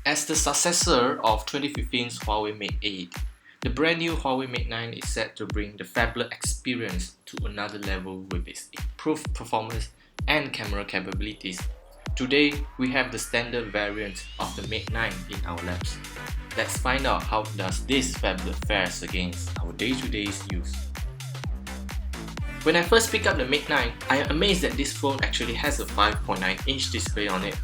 As the successor of 2015's Huawei Mate 8, the brand new Huawei Mate 9 is set to bring the phablet experience to another level with its improved performance and camera capabilities. Today, we have the standard variant of the Mate 9 in our labs. Let's find out how does this phablet fares against our day-to-day use. When I first picked up the Mate 9, I am amazed that this phone actually has a 5.9-inch display on it.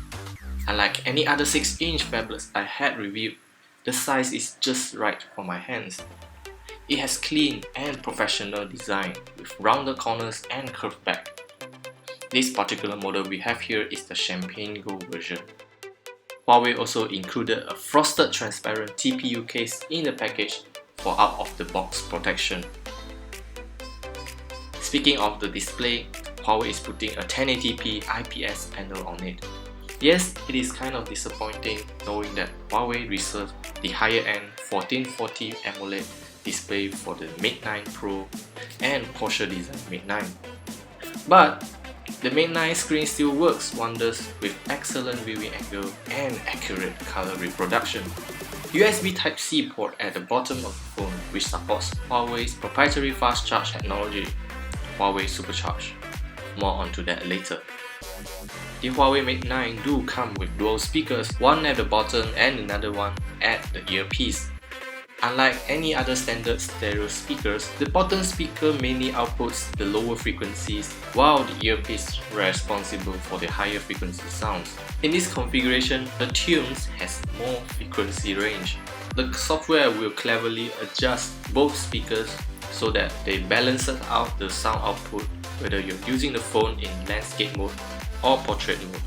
Unlike any other 6-inch phablets I had reviewed, the size is just right for my hands. It has clean and professional design with rounded corners and curved back. This particular model we have here is the Champagne Gold version. Huawei also included a frosted transparent TPU case in the package for out-of-the-box protection. Speaking of the display, Huawei is putting a 1080p IPS panel on it. Yes, it is kind of disappointing knowing that Huawei reserved the higher-end 1440 AMOLED display for the Mate 9 Pro and Porsche design Mate 9. But the Mate 9 screen still works wonders with excellent viewing angle and accurate color reproduction. USB Type-C port at the bottom of the phone, which supports Huawei's proprietary fast charge technology, Huawei Supercharge. More onto that later. The Huawei Mate 9 do come with dual speakers, one at the bottom and another one at the earpiece. Unlike any other standard stereo speakers, the bottom speaker mainly outputs the lower frequencies, while the earpiece is responsible for the higher frequency sounds. In this configuration, the tunes has more frequency range. The software will cleverly adjust both speakers so that they balance out the sound output whether you're using the phone in landscape mode or portrait mode.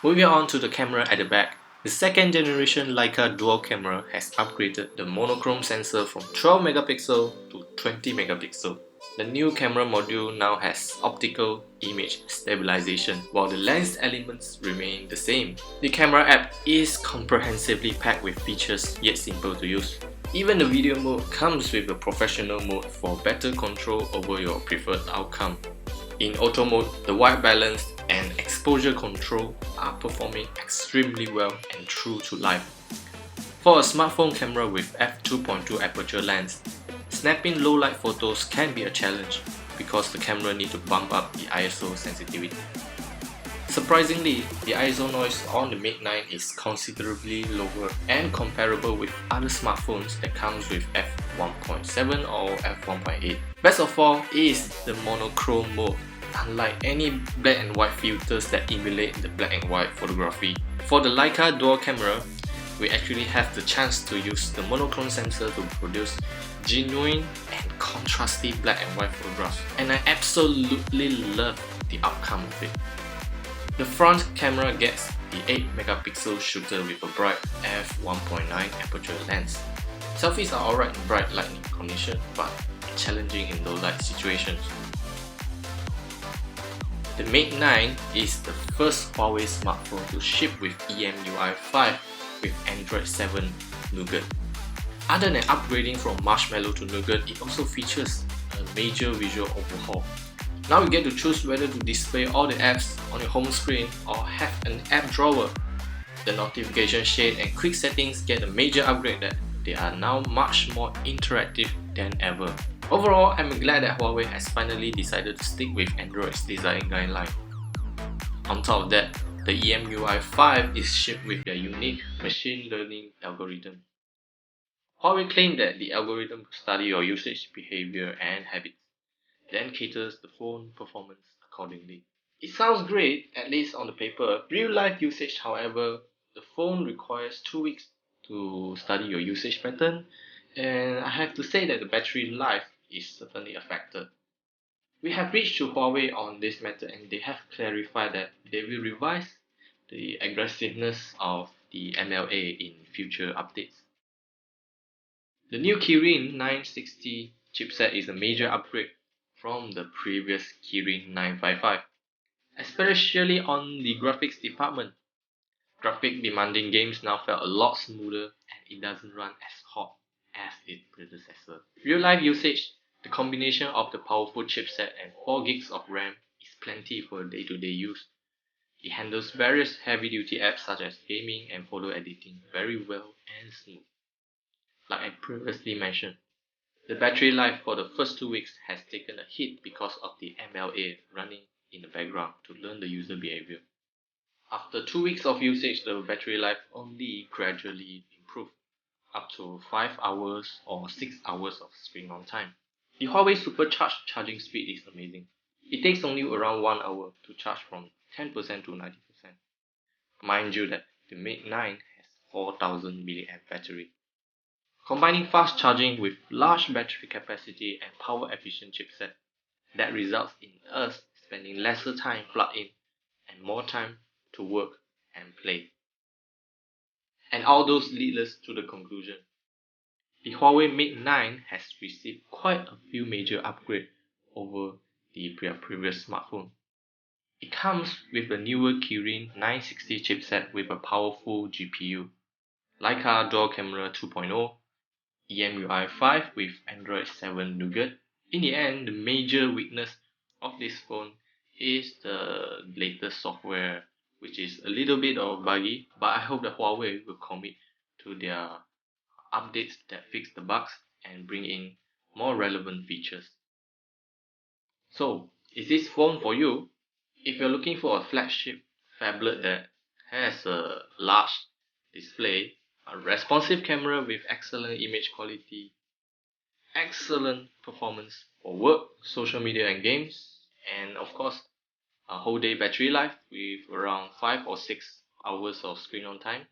Moving on to the camera at the back, the second generation Leica dual camera has upgraded the monochrome sensor from 12 megapixel to 20 megapixel. The new camera module now has optical image stabilization, while the lens elements remain the same. The camera app is comprehensively packed with features yet simple to use. Even the video mode comes with a professional mode for better control over your preferred outcome. In auto mode, the white balance and exposure control are performing extremely well and true to life. For a smartphone camera with f2.2 aperture lens, snapping low light photos can be a challenge because the camera needs to bump up the ISO sensitivity. Surprisingly, the ISO noise on the Mate 9 is considerably lower and comparable with other smartphones that comes with f1.7 or f1.8. Best of all is the monochrome mode. Unlike any black and white filters that emulate the black and white photography, for the Leica dual camera, we actually have the chance to use the monochrome sensor to produce genuine and contrasty black and white photographs, and I absolutely love the outcome of it. The front camera gets the 8 megapixel shooter with a bright f1.9 aperture lens. Selfies are alright in bright lighting conditions, but challenging in low light situations. The Mate 9 is the first Huawei smartphone to ship with EMUI 5 with Android 7 Nougat. Other than upgrading from Marshmallow to Nougat, it also features a major visual overhaul. Now you get to choose whether to display all the apps on your home screen or have an app drawer. The notification shade and quick settings get a major upgrade that they are now much more interactive than ever. Overall, I'm glad that Huawei has finally decided to stick with Android's design guideline. On top of that, the EMUI 5 is shipped with their unique machine learning algorithm. Huawei claimed that the algorithm will study your usage behavior and habits, then caters the phone performance accordingly. It sounds great, at least on the paper. Real life usage, however, the phone requires 2 weeks to study your usage pattern, and I have to say that the battery life is certainly a factor. We have reached to Huawei on this matter, and they have clarified that they will revise the aggressiveness of the MLA in future updates. The new Kirin 960 chipset is a major upgrade from the previous Kirin 955, especially on the graphics department. Graphic demanding games now felt a lot smoother and it doesn't run as hot as its predecessor. Real life usage The combination of the powerful chipset and 4 gigs of RAM is plenty for day-to-day use. It handles various heavy-duty apps such as gaming and photo editing very well and smooth. Like I previously mentioned, the battery life for the first 2 weeks has taken a hit because of the MLA running in the background to learn the user behavior. After 2 weeks of usage, the battery life only gradually improved up to 5 hours or 6 hours of screen on time. The Huawei supercharged charging speed is amazing. It takes only around 1 hour to charge from 10% to 90%. Mind you that the Mate 9 has 4000 mAh battery. Combining fast charging with large battery capacity and power efficient chipset, that results in us spending lesser time plugged in and more time to work and play. And all those lead us to the conclusion. The Huawei Mate 9 has received quite a few major upgrades over the previous smartphone. It comes with the newer Kirin 960 chipset with a powerful GPU, Leica Dual Camera 2.0, EMUI 5 with Android 7 Nougat. In the end, the major weakness of this phone is the latest software, which is a little bit of buggy, but I hope that Huawei will commit to their updates that fix the bugs and bring in more relevant features. So, is this phone for you? If you're looking for a flagship phablet that has a large display, a responsive camera with excellent image quality, excellent performance for work, social media and games, and of course a whole day battery life with around 5 or 6 hours of screen on time,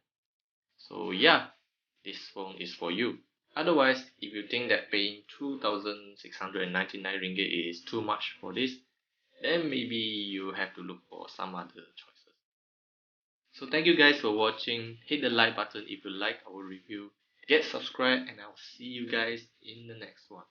so yeah, this phone is for you. Otherwise, if you think that paying 2699 ringgit is too much for this, then maybe you have to look for some other choices. So thank you guys for watching. Hit the like button if you like our review. Get subscribed and I'll see you guys in the next one.